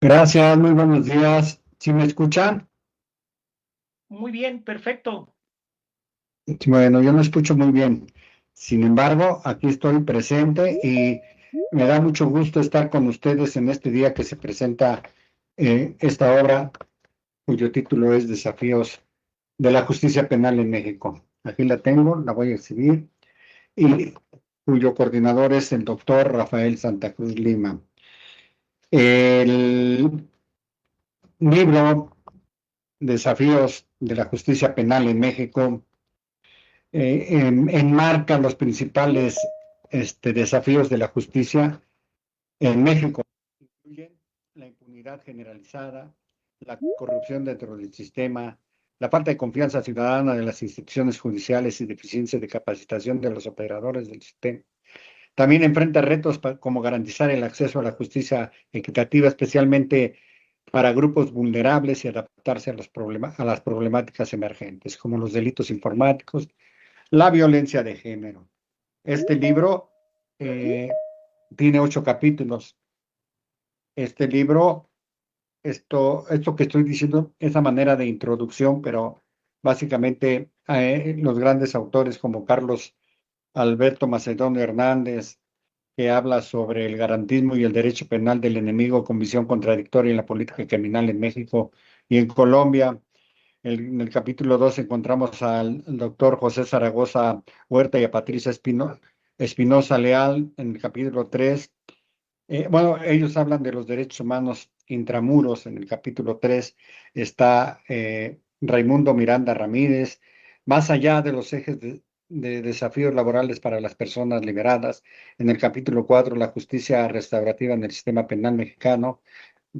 Gracias, muy buenos días. ¿Sí me escuchan? Muy bien, perfecto. Bueno, yo no escucho muy bien. Sin embargo, aquí estoy presente y me da mucho gusto estar con ustedes en este día que se presenta esta obra, cuyo título es Desafíos de la Justicia Penal en México. Aquí la tengo, la voy a exhibir, y cuyo coordinador es el doctor Rafael Santa Cruz Lima. El libro Desafíos de la Justicia Penal en México enmarca los principales desafíos de la justicia en México. Incluyen la impunidad generalizada, la corrupción dentro del sistema, la falta de confianza ciudadana de las instituciones judiciales y deficiencia de capacitación de los operadores del sistema. También enfrenta retos como garantizar el acceso a la justicia equitativa, especialmente para grupos vulnerables y adaptarse a a las problemáticas emergentes, como los delitos informáticos, la violencia de género. Este libro eh, tiene 8 capítulos. Este libro, esto que estoy diciendo es a manera de introducción, pero básicamente los grandes autores como Carlos Alberto Macedonio Hernández, que habla sobre el garantismo y el derecho penal del enemigo con visión contradictoria en la política criminal en México y en Colombia. En el capítulo 2 encontramos al doctor José Zaragoza Huerta y a Patricia Espinosa Leal en el capítulo 3. Bueno, ellos hablan de los derechos humanos intramuros. En el capítulo 3 está Raimundo Miranda Ramírez, más allá de los ejes de desafíos laborales para las personas liberadas. En el capítulo 4, la justicia restaurativa en el sistema penal mexicano,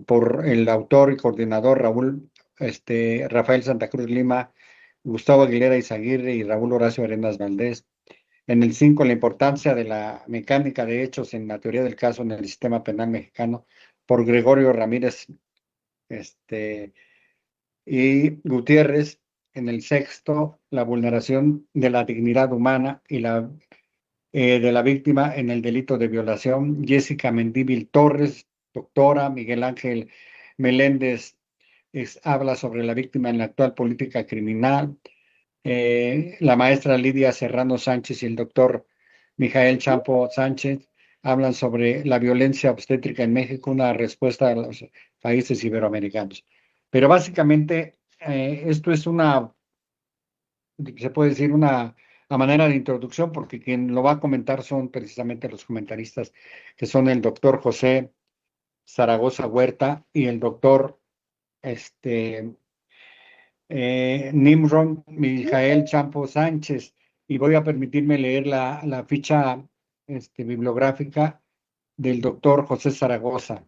por el autor y coordinador Rafael Santa Cruz Lima, Gustavo Aguilera Izaguirre y Raúl Horacio Arenas Valdés. En el 5, la importancia de la mecánica de hechos en la teoría del caso en el sistema penal mexicano, por Gregorio Ramírez este, y Gutiérrez. En el 6, la vulneración de la dignidad humana y de la víctima en el delito de violación, Jessica Mendívil Torres, doctora Miguel Ángel Meléndez, habla sobre la víctima en la actual política criminal. La maestra Lidia Serrano Sánchez y el doctor Mijael Champo Sánchez hablan sobre la violencia obstétrica en México, una respuesta a los países iberoamericanos. Pero básicamente esto es se puede decir a manera de introducción, porque quien lo va a comentar son precisamente los comentaristas, que son el doctor José Zaragoza Huerta y el doctor este, Nimron Mijael Champo Sánchez. Y voy a permitirme leer la ficha bibliográfica del doctor José Zaragoza.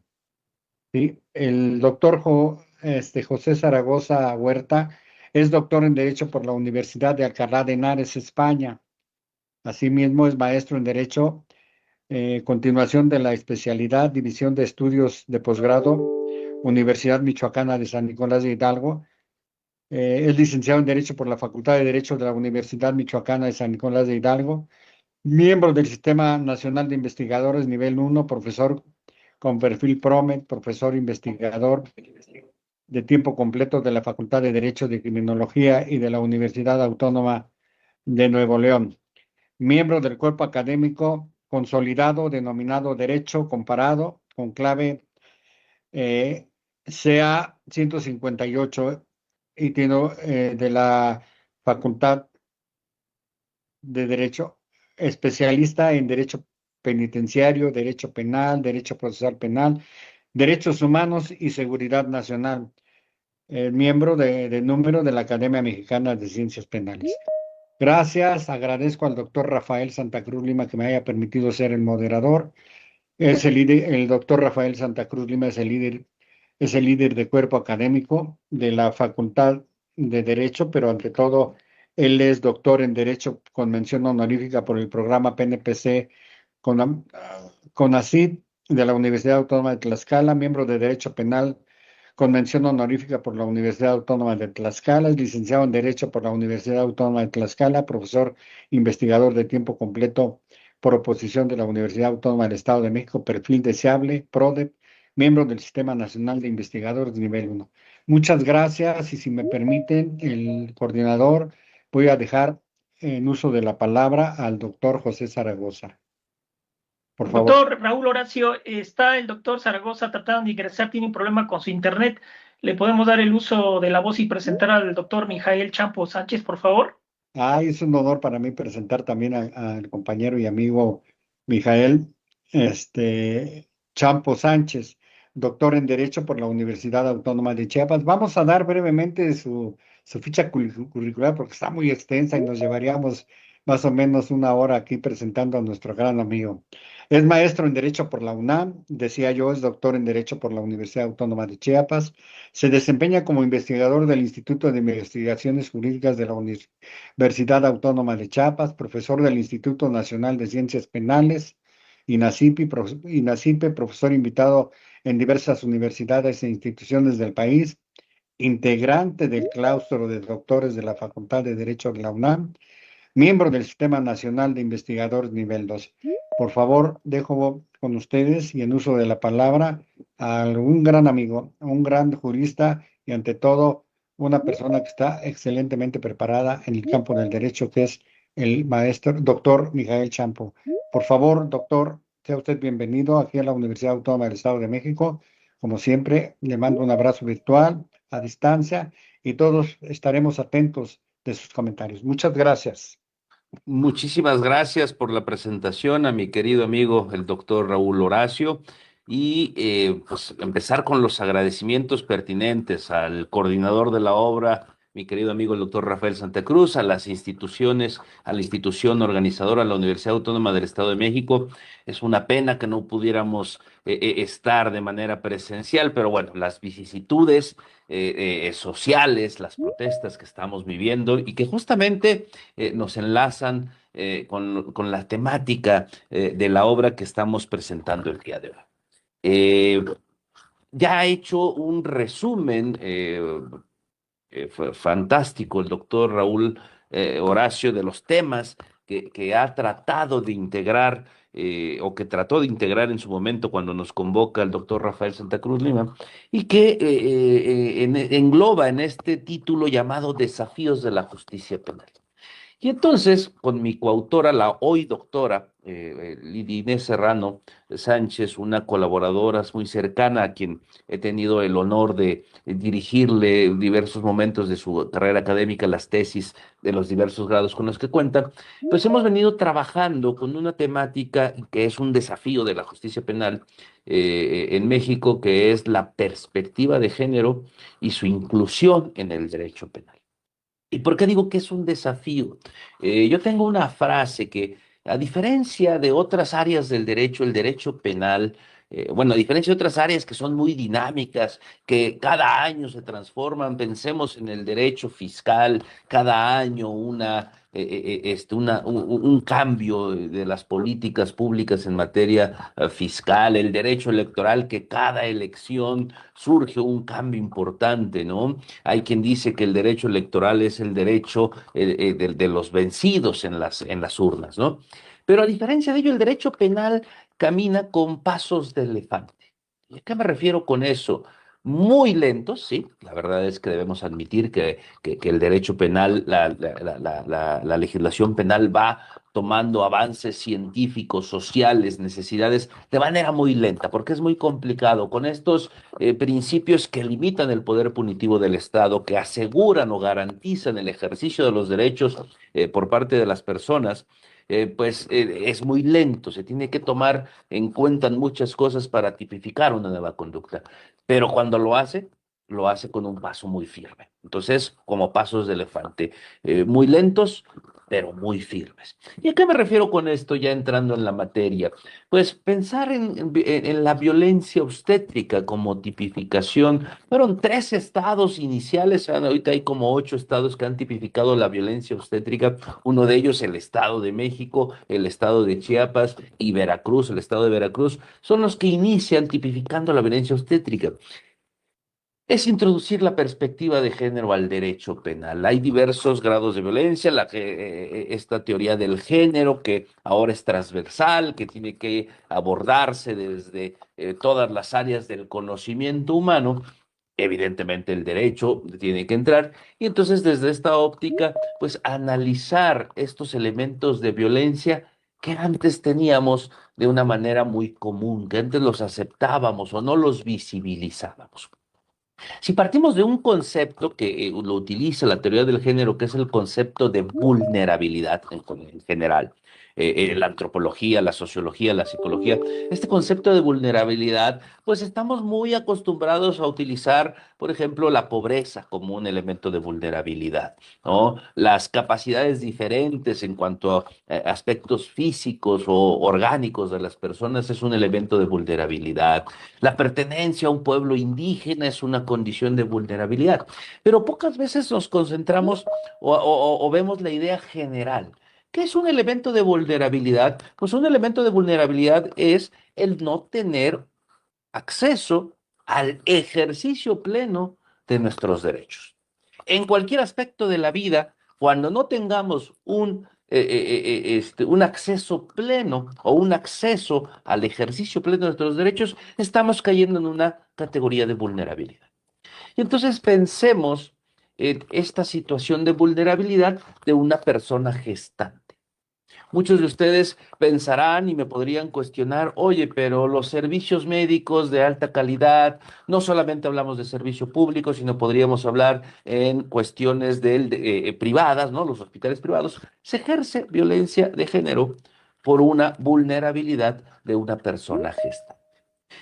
¿Sí? El doctor José Zaragoza Huerta es doctor en Derecho por la Universidad de Alcalá de Henares, España. Asimismo, es maestro en Derecho, continuación de la especialidad, División de Estudios de Posgrado, Universidad Michoacana de San Nicolás de Hidalgo. Es licenciado en Derecho por la Facultad de Derecho de la Universidad Michoacana de San Nicolás de Hidalgo. Miembro del Sistema Nacional de Investigadores Nivel 1, profesor con perfil PROMED, profesor investigador de tiempo completo de la Facultad de Derecho de Criminología y de la Universidad Autónoma de Nuevo León. Miembro del cuerpo académico consolidado denominado Derecho Comparado con clave CA 158 y tiene de la Facultad de Derecho, especialista en Derecho Penitenciario, Derecho Penal, Derecho Procesal Penal, Derechos Humanos y Seguridad Nacional, miembro de número de la Academia Mexicana de Ciencias Penales. Gracias, agradezco al doctor Rafael Santa Cruz Lima que me haya permitido ser el moderador. El doctor Rafael Santa Cruz Lima es el líder de cuerpo académico de la Facultad de Derecho, pero ante todo, él es doctor en Derecho con mención honorífica por el programa PNPC con, CONACYT de la Universidad Autónoma de Tlaxcala, miembro de Derecho Penal con mención honorífica por la Universidad Autónoma de Tlaxcala, es licenciado en Derecho por la Universidad Autónoma de Tlaxcala, profesor investigador de tiempo completo por oposición de la Universidad Autónoma del Estado de México, perfil deseable, PRODEP, miembro del Sistema Nacional de Investigadores de Nivel 1. Muchas gracias y si me permiten, el coordinador, voy a dejar en uso de la palabra al doctor José Zaragoza. Por favor. Doctor Raúl Horacio, está el doctor Zaragoza tratando de ingresar, tiene un problema con su internet. ¿Le podemos dar el uso de la voz y presentar al doctor Mijael Champo Sánchez, por favor? Es un honor para mí presentar también al compañero y amigo Mijael Champo Sánchez, doctor en Derecho por la Universidad Autónoma de Chiapas. Vamos a dar brevemente su ficha curricular porque está muy extensa y nos llevaríamos más o menos una hora aquí presentando a nuestro gran amigo. Es maestro en Derecho por la UNAM, decía yo, es doctor en Derecho por la Universidad Autónoma de Chiapas. Se desempeña como investigador del Instituto de Investigaciones Jurídicas de la Universidad Autónoma de Chiapas, profesor del Instituto Nacional de Ciencias Penales, INACIPE, profesor invitado en diversas universidades e instituciones del país, integrante del claustro de doctores de la Facultad de Derecho de la UNAM, miembro del Sistema Nacional de Investigadores Nivel 2. Por favor, dejo con ustedes y en uso de la palabra a un gran amigo, a un gran jurista y ante todo una persona que está excelentemente preparada en el campo del derecho, que es el maestro doctor Mijael Champo. Por favor, doctor, sea usted bienvenido aquí a la Universidad Autónoma del Estado de México. Como siempre, le mando un abrazo virtual a distancia y todos estaremos atentos de sus comentarios. Muchas gracias. Muchísimas gracias por la presentación a mi querido amigo el doctor Raúl Horacio y pues empezar con los agradecimientos pertinentes al coordinador de la obra, mi querido amigo el doctor Rafael Santa Cruz, a las instituciones, a la institución organizadora, la Universidad Autónoma del Estado de México. Es una pena que no pudiéramos estar de manera presencial, pero bueno, las vicisitudes sociales, las protestas que estamos viviendo y que justamente nos enlazan con la temática de la obra que estamos presentando el día de hoy. Eh, ya ha hecho un resumen fantástico el doctor Raúl Horacio de los temas que ha tratado de integrar o que trató de integrar en su momento cuando nos convoca el doctor Rafael Santa Cruz Lima y que engloba en este título llamado Desafíos de la Justicia Penal. Y entonces, con mi coautora, la hoy doctora Lidia Inés Serrano Sánchez, una colaboradora muy cercana a quien he tenido el honor de dirigirle en diversos momentos de su carrera académica, las tesis de los diversos grados con los que cuenta, pues hemos venido trabajando con una temática que es un desafío de la justicia penal en México, que es la perspectiva de género y su inclusión en el derecho penal. ¿Y por qué digo que es un desafío? Yo tengo una frase que, a diferencia de otras áreas del derecho, el derecho penal, bueno, a diferencia de otras áreas que son muy dinámicas, que cada año se transforman, pensemos en el derecho fiscal, cada año un cambio de las políticas públicas en materia fiscal, el derecho electoral, que cada elección surge un cambio importante, ¿no? Hay quien dice que el derecho electoral es el derecho de los vencidos en las urnas, ¿no? Pero a diferencia de ello, el derecho penal camina con pasos de elefante. ¿Y a qué me refiero con eso? Muy lentos, sí, la verdad es que debemos admitir que el derecho penal, la legislación penal va tomando avances científicos, sociales, necesidades de manera muy lenta, porque es muy complicado. Con estos principios que limitan el poder punitivo del Estado, que aseguran o garantizan el ejercicio de los derechos por parte de las personas, es muy lento, se tiene que tomar en cuenta muchas cosas para tipificar una nueva conducta, pero cuando lo hace con un paso muy firme. Entonces, como pasos de elefante, muy lentos, pero muy firmes. ¿Y a qué me refiero con esto ya entrando en la materia? Pues pensar en la violencia obstétrica como tipificación. Fueron 3 estados iniciales, ahorita hay como 8 estados que han tipificado la violencia obstétrica. Uno de ellos, el Estado de México, el Estado de Chiapas y Veracruz, el Estado de Veracruz, son los que inician tipificando la violencia obstétrica. es introducir la perspectiva de género al derecho penal. Hay diversos grados de violencia, esta teoría del género que ahora es transversal, que tiene que abordarse desde todas las áreas del conocimiento humano. Evidentemente el derecho tiene que entrar y entonces desde esta óptica, pues analizar estos elementos de violencia que antes teníamos de una manera muy común, que antes los aceptábamos o no los visibilizábamos. Si partimos de un concepto que lo utiliza la teoría del género, que es el concepto de vulnerabilidad en general, la antropología, la sociología, la psicología, este concepto de vulnerabilidad, pues estamos muy acostumbrados a utilizar, por ejemplo, la pobreza como un elemento de vulnerabilidad, ¿no? Las capacidades diferentes en cuanto a aspectos físicos o orgánicos de las personas es un elemento de vulnerabilidad. La pertenencia a un pueblo indígena es una condición de vulnerabilidad, pero pocas veces nos concentramos o vemos la idea general. ¿Qué es un elemento de vulnerabilidad? Pues un elemento de vulnerabilidad es el no tener acceso al ejercicio pleno de nuestros derechos. En cualquier aspecto de la vida, cuando no tengamos un acceso pleno o un acceso al ejercicio pleno de nuestros derechos, estamos cayendo en una categoría de vulnerabilidad. Y entonces pensemos en esta situación de vulnerabilidad de una persona gestante. Muchos de ustedes pensarán y me podrían cuestionar, oye, pero los servicios médicos de alta calidad, no solamente hablamos de servicio público, sino podríamos hablar en cuestiones privadas, ¿no? Los hospitales privados, se ejerce violencia de género por una vulnerabilidad de una persona gestante.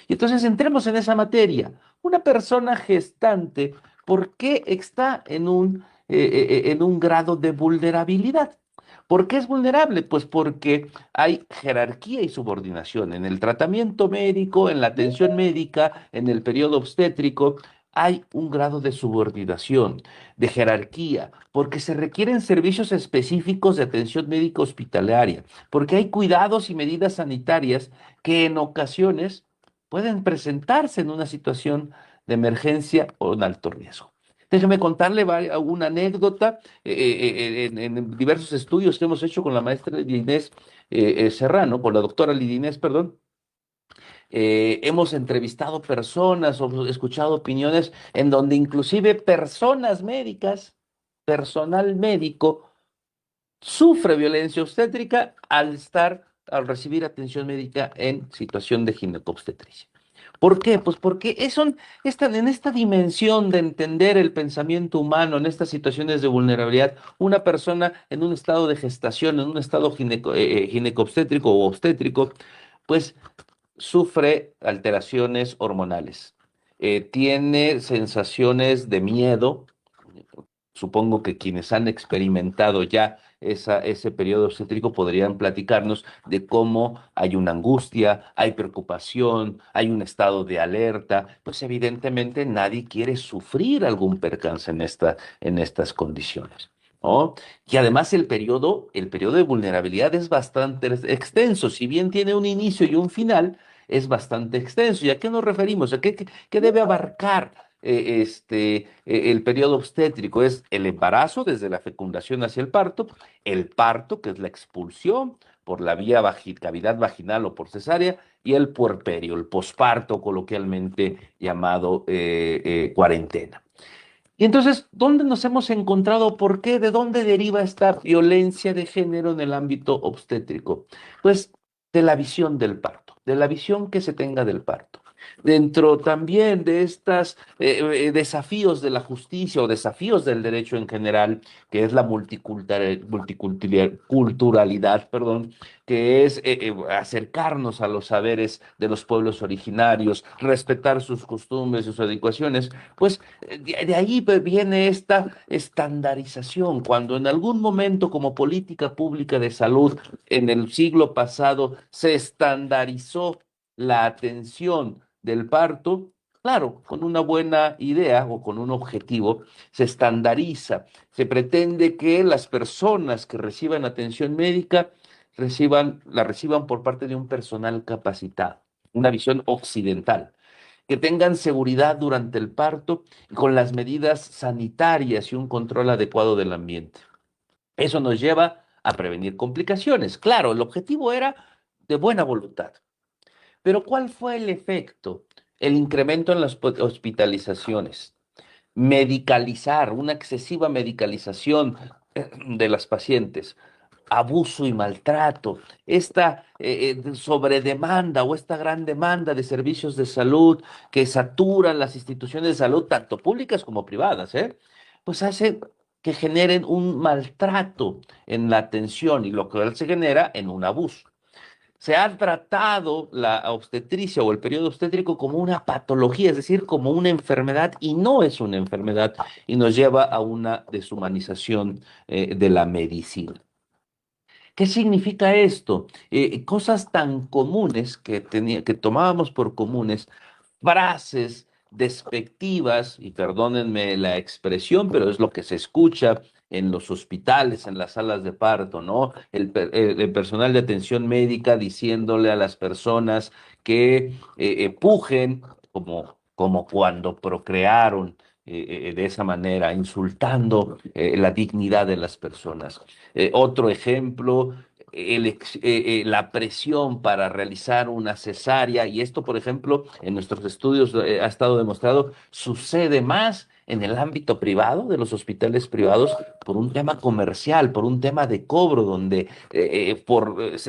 Y entonces entremos en esa materia. Una persona gestante, ¿por qué está en un grado de vulnerabilidad? ¿Por qué es vulnerable? Pues porque hay jerarquía y subordinación. En el tratamiento médico, en la atención médica, en el periodo obstétrico, hay un grado de subordinación, de jerarquía, porque se requieren servicios específicos de atención médica hospitalaria, porque hay cuidados y medidas sanitarias que en ocasiones pueden presentarse en una situación de emergencia o en alto riesgo. Déjeme contarle una anécdota en diversos estudios que hemos hecho con la maestra Lidinés Serrano, con la doctora Lidinés, perdón. Hemos entrevistado personas o escuchado opiniones en donde inclusive personas médicas, personal médico, sufre violencia obstétrica al recibir atención médica en situación de ginecobstetricia. ¿Por qué? Pues porque están en esta dimensión de entender el pensamiento humano, en estas situaciones de vulnerabilidad, una persona en un estado de gestación, en un estado ginecobstétrico o obstétrico, pues sufre alteraciones hormonales, tiene sensaciones de miedo. Supongo que quienes han experimentado ya ese periodo obstétrico podrían platicarnos de cómo hay una angustia, hay preocupación, hay un estado de alerta. Pues evidentemente nadie quiere sufrir algún percance en estas condiciones, ¿no? Y además el periodo de vulnerabilidad es bastante extenso. Si bien tiene un inicio y un final, es bastante extenso. ¿Y a qué nos referimos? ¿Qué debe abarcar? El periodo obstétrico es el embarazo desde la fecundación hacia el parto, que es la expulsión por la vía cavidad vaginal o por cesárea, y el puerperio, el posparto, coloquialmente llamado cuarentena. Y entonces, ¿dónde nos hemos encontrado? ¿Por qué? ¿De dónde deriva esta violencia de género en el ámbito obstétrico? Pues de la visión del parto, de la visión que se tenga del parto. Dentro también de estos desafíos de la justicia o desafíos del derecho en general, que es la multiculturalidad, perdón, que es acercarnos a los saberes de los pueblos originarios, respetar sus costumbres y sus adecuaciones, pues de ahí viene esta estandarización. Cuando en algún momento como política pública de salud en el siglo pasado se estandarizó la atención del parto, claro, con una buena idea o con un objetivo, se estandariza, se pretende que las personas que reciban atención médica la reciban por parte de un personal capacitado, una visión occidental. que tengan seguridad durante el parto con las medidas sanitarias y un control adecuado del ambiente. Eso nos lleva a prevenir complicaciones. Claro, el objetivo era de buena voluntad. Pero ¿cuál fue el efecto? El incremento en las hospitalizaciones, medicalizar, una excesiva medicalización de las pacientes, abuso y maltrato, esta sobredemanda o esta gran demanda de servicios de salud que saturan las instituciones de salud, tanto públicas como privadas, pues hace que generen un maltrato en la atención y lo que se genera en un abuso. Se ha tratado la obstetricia o el periodo obstétrico como una patología, es decir, como una enfermedad, y no es una enfermedad, y nos lleva a una deshumanización de la medicina. ¿Qué significa esto? Cosas tan comunes que tomábamos por comunes, frases despectivas, y perdónenme la expresión, pero es lo que se escucha en los hospitales, en las salas de parto, ¿no? El personal de atención médica diciéndole a las personas que pujen como cuando procrearon. De esa manera, insultando la dignidad de las personas. Otro ejemplo, la presión para realizar una cesárea, y esto, por ejemplo, en nuestros estudios ha estado demostrado, sucede más en el ámbito privado, de los hospitales privados, por un tema comercial, por un tema de cobro, donde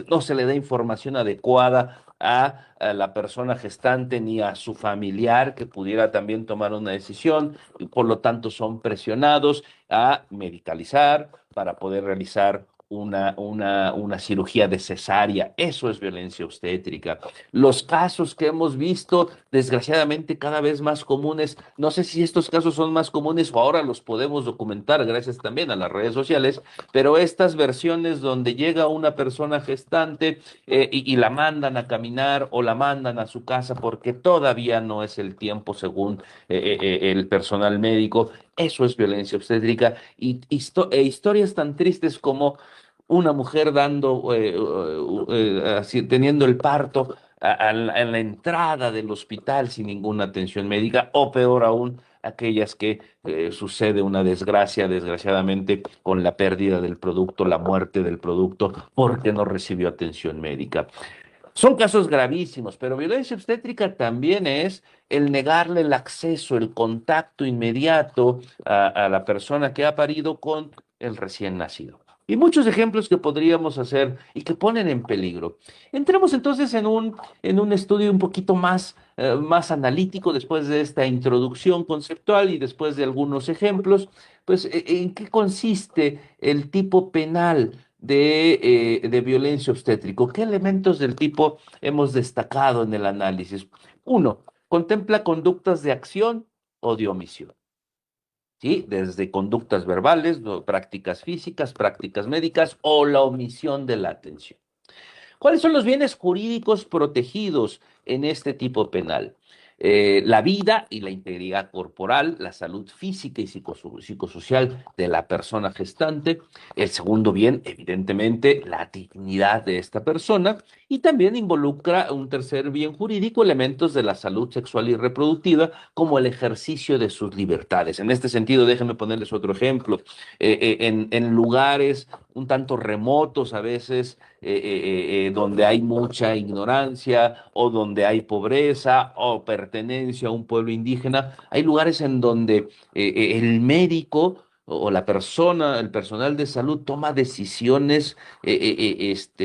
no se le da información adecuada a la persona gestante ni a su familiar que pudiera también tomar una decisión, y por lo tanto son presionados a medicalizar para poder realizar una cirugía de cesárea. Eso es violencia obstétrica. Los casos que hemos visto, desgraciadamente, cada vez más comunes, no sé si estos casos son más comunes o ahora los podemos documentar gracias también a las redes sociales, pero estas versiones donde llega una persona gestante y la mandan a caminar o la mandan a su casa porque todavía no es el tiempo según el personal médico, eso es violencia obstétrica e historias tan tristes como una mujer teniendo el parto en la entrada del hospital sin ninguna atención médica, o peor aún, aquellas que sucede una desgracia, desgraciadamente, con la pérdida del producto, la muerte del producto, porque no recibió atención médica. Son casos gravísimos, pero violencia obstétrica también es el negarle el acceso, el contacto inmediato a la persona que ha parido con el recién nacido. Y muchos ejemplos que podríamos hacer y que ponen en peligro. Entremos entonces en un estudio un poquito más analítico después de esta introducción conceptual y después de algunos ejemplos. Pues, ¿en qué consiste el tipo penal de violencia obstétrico? ¿Qué elementos del tipo hemos destacado en el análisis? Uno, contempla conductas de acción o de omisión. ¿Sí? Desde conductas verbales, prácticas físicas, prácticas médicas o la omisión de la atención. ¿Cuáles son los bienes jurídicos protegidos en este tipo penal? La vida y la integridad corporal, la salud física y psicosocial de la persona gestante. El segundo bien, evidentemente, la dignidad de esta persona. Y también involucra un tercer bien jurídico, elementos de la salud sexual y reproductiva, como el ejercicio de sus libertades. En este sentido, déjenme ponerles otro ejemplo. En lugares un tanto remotos a veces, donde hay mucha ignorancia o donde hay pobreza o pertenencia a un pueblo indígena, hay lugares en donde el médico o la persona, el personal de salud toma decisiones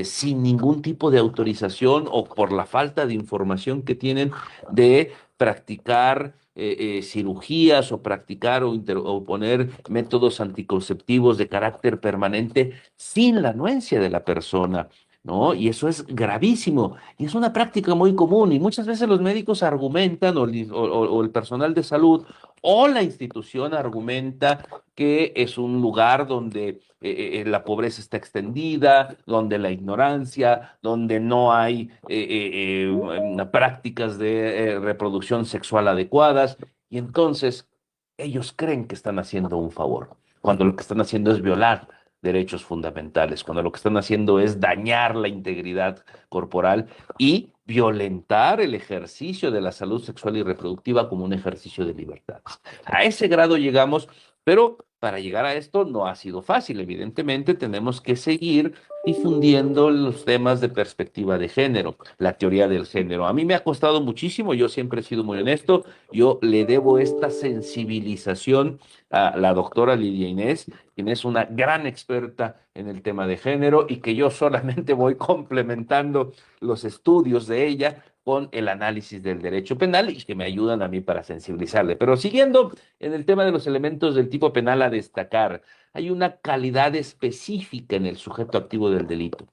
sin ningún tipo de autorización o por la falta de información que tienen de practicar cirugías o practicar o poner métodos anticonceptivos de carácter permanente sin la anuencia de la persona, ¿no? Y eso es gravísimo y es una práctica muy común y muchas veces los médicos argumentan o el personal de salud o la institución argumenta que es un lugar donde la pobreza está extendida, donde la ignorancia, donde no hay prácticas de reproducción sexual adecuadas, y entonces ellos creen que están haciendo un favor, cuando lo que están haciendo es violar derechos fundamentales, cuando lo que están haciendo es dañar la integridad corporal y violentar el ejercicio de la salud sexual y reproductiva como un ejercicio de libertad. A ese grado llegamos, pero para llegar a esto no ha sido fácil. Evidentemente, tenemos que seguir difundiendo los temas de perspectiva de género, la teoría del género. A mí me ha costado muchísimo, yo siempre he sido muy honesto, yo le debo esta sensibilización a la doctora Lidia Inés, quien es una gran experta en el tema de género y que yo solamente voy complementando los estudios de ella con el análisis del derecho penal y que me ayudan a mí para sensibilizarle. Pero siguiendo en el tema de los elementos del tipo penal a destacar, hay una calidad específica en el sujeto activo del delito.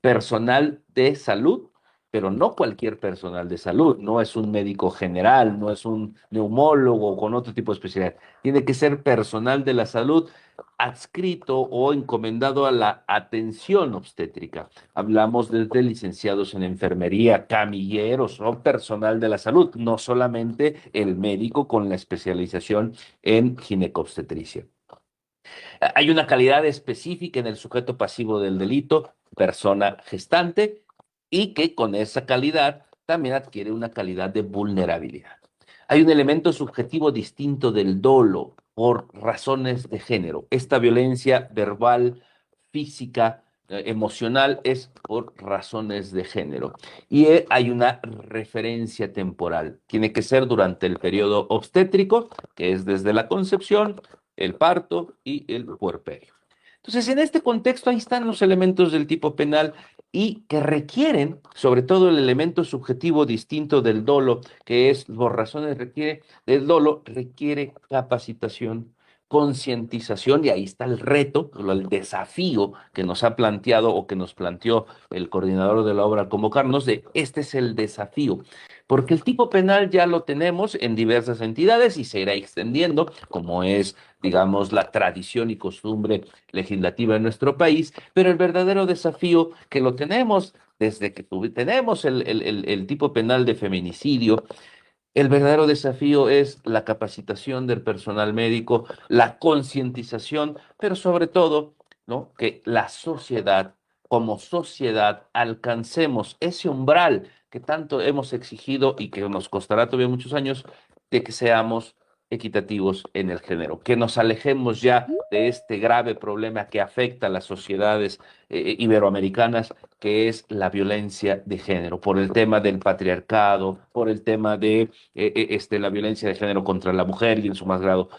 Personal de salud, pero no cualquier personal de salud, no es un médico general, no es un neumólogo con otro tipo de especialidad. Tiene que ser personal de la salud adscrito o encomendado a la atención obstétrica. Hablamos desde licenciados en enfermería, camilleros o personal de la salud, no solamente el médico con la especialización en ginecobstetricia. Hay una calidad específica en el sujeto pasivo del delito, persona gestante, y que con esa calidad también adquiere una calidad de vulnerabilidad. Hay un elemento subjetivo distinto del dolo por razones de género. Esta violencia verbal, física, emocional es por razones de género. Y hay una referencia temporal. Tiene que ser durante el periodo obstétrico, que es desde la concepción, el parto y el puerperio. Entonces, en este contexto, ahí están los elementos del tipo penal y que requieren, sobre todo el elemento subjetivo distinto del dolo, que es por razones del dolo, requiere capacitación, concientización, y ahí está el reto, el desafío que nos ha planteado o que nos planteó el coordinador de la obra al convocarnos, de este es el desafío, porque el tipo penal ya lo tenemos en diversas entidades y se irá extendiendo, como es, digamos, la tradición y costumbre legislativa en nuestro país, pero el verdadero desafío que lo tenemos desde que tenemos el tipo penal de feminicidio, el verdadero desafío es la capacitación del personal médico, la concientización, pero sobre todo, ¿no? Que la sociedad, como sociedad, alcancemos ese umbral que tanto hemos exigido y que nos costará todavía muchos años de que seamos equitativos en el género, que nos alejemos ya de este grave problema que afecta a las sociedades iberoamericanas, que es la violencia de género, por el tema del patriarcado, por el tema de la violencia de género contra la mujer y en su más grado.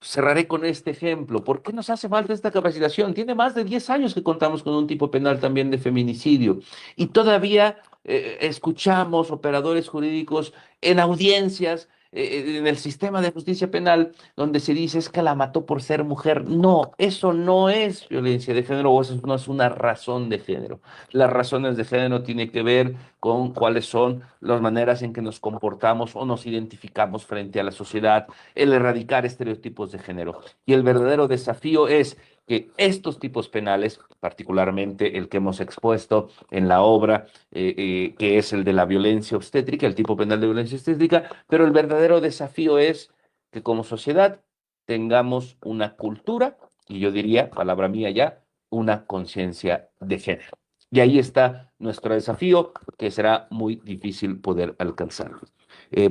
Cerraré con este ejemplo. ¿Por qué nos hace falta esta capacitación? Tiene más de 10 años que contamos con un tipo penal también de feminicidio y todavía escuchamos operadores jurídicos en audiencias, en el sistema de justicia penal, donde se dice es que la mató por ser mujer. No, eso no es violencia de género o eso no es una razón de género. Las razones de género tienen que ver con cuáles son las maneras en que nos comportamos o nos identificamos frente a la sociedad, el erradicar estereotipos de género. Y el verdadero desafío es que estos tipos penales, particularmente el que hemos expuesto en la obra, que es el de la violencia obstétrica, el tipo penal de violencia obstétrica, pero el verdadero desafío es que como sociedad tengamos una cultura, y yo diría, palabra mía ya, una conciencia de género. Y ahí está nuestro desafío, que será muy difícil poder alcanzarlo.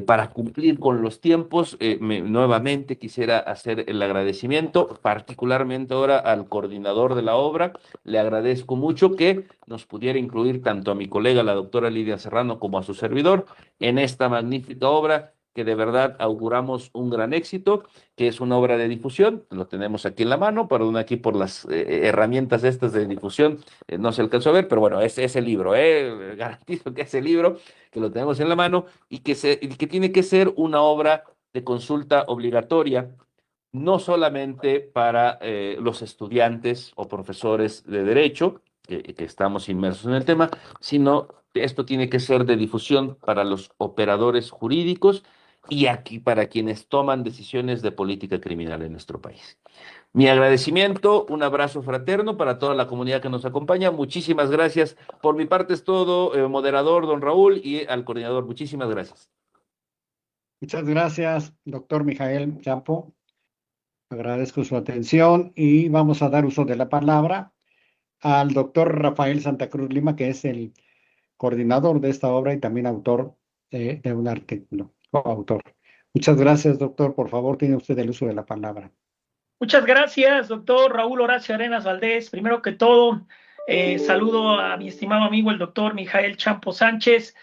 Para cumplir con los tiempos, nuevamente quisiera hacer el agradecimiento, particularmente ahora al coordinador de la obra. Le agradezco mucho que nos pudiera incluir tanto a mi colega, la doctora Lidia Serrano, como a su servidor en esta magnífica obra que de verdad auguramos un gran éxito, que es una obra de difusión, lo tenemos aquí en la mano, perdón aquí por las herramientas estas de difusión, no se alcanzó a ver, pero bueno, es ese libro, garantizo que ese libro, que lo tenemos en la mano, y que tiene que ser una obra de consulta obligatoria, no solamente para los estudiantes o profesores de derecho, que estamos inmersos en el tema, sino esto tiene que ser de difusión para los operadores jurídicos y aquí para quienes toman decisiones de política criminal en nuestro país. Mi agradecimiento, un abrazo fraterno para toda la comunidad que nos acompaña. Muchísimas gracias. Por mi parte es todo, moderador don Raúl, y al coordinador, muchísimas gracias. Muchas gracias, doctor Mijael Champo. Agradezco su atención y vamos a dar uso de la palabra al doctor Rafael Santa Cruz Lima, que es el coordinador de esta obra y también autor de un artículo, coautor. Muchas gracias, doctor. Por favor, tiene usted el uso de la palabra. Muchas gracias, doctor Raúl Horacio Arenas Valdés. Primero que todo, saludo a mi estimado amigo, el doctor Mijael Champo Sánchez.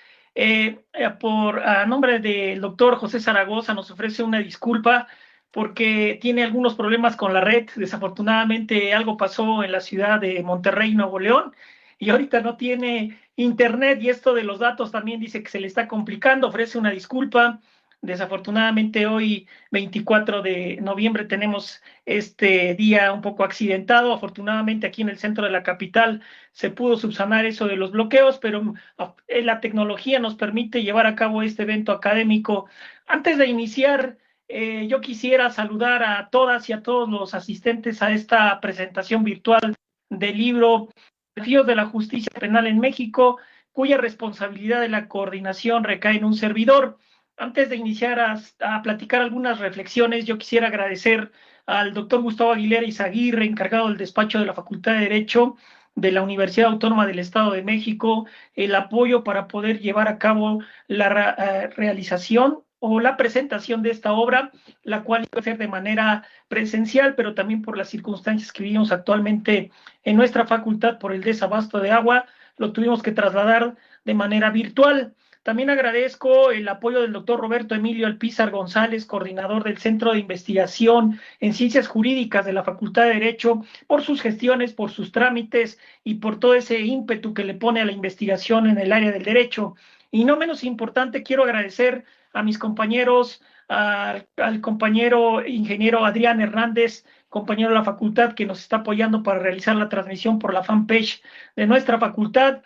A nombre del doctor José Zaragoza, nos ofrece una disculpa porque tiene algunos problemas con la red. Desafortunadamente, algo pasó en la ciudad de Monterrey, Nuevo León, y ahorita no tiene internet, y esto de los datos también dice que se le está complicando. Ofrece una disculpa. Desafortunadamente, hoy, 24 de noviembre, tenemos este día un poco accidentado. Afortunadamente, aquí en el centro de la capital se pudo subsanar eso de los bloqueos, pero la tecnología nos permite llevar a cabo este evento académico. Antes de iniciar, yo quisiera saludar a todas y a todos los asistentes a esta presentación virtual del libro Desafíos de la Justicia Penal en México, cuya responsabilidad de la coordinación recae en un servidor. Antes de iniciar a platicar algunas reflexiones, yo quisiera agradecer al doctor Gustavo Aguilera Izaguirre, encargado del despacho de la Facultad de Derecho de la Universidad Autónoma del Estado de México, el apoyo para poder llevar a cabo la realización o la presentación de esta obra, la cual iba a ser de manera presencial, pero también por las circunstancias que vivimos actualmente en nuestra facultad por el desabasto de agua, lo tuvimos que trasladar de manera virtual. También agradezco el apoyo del doctor Roberto Emilio Alpizar González, coordinador del Centro de Investigación en Ciencias Jurídicas de la Facultad de Derecho, por sus gestiones, por sus trámites y por todo ese ímpetu que le pone a la investigación en el área del derecho. Y no menos importante, quiero agradecer a mis compañeros, al compañero ingeniero Adrián Hernández, compañero de la facultad, que nos está apoyando para realizar la transmisión por la fanpage de nuestra facultad,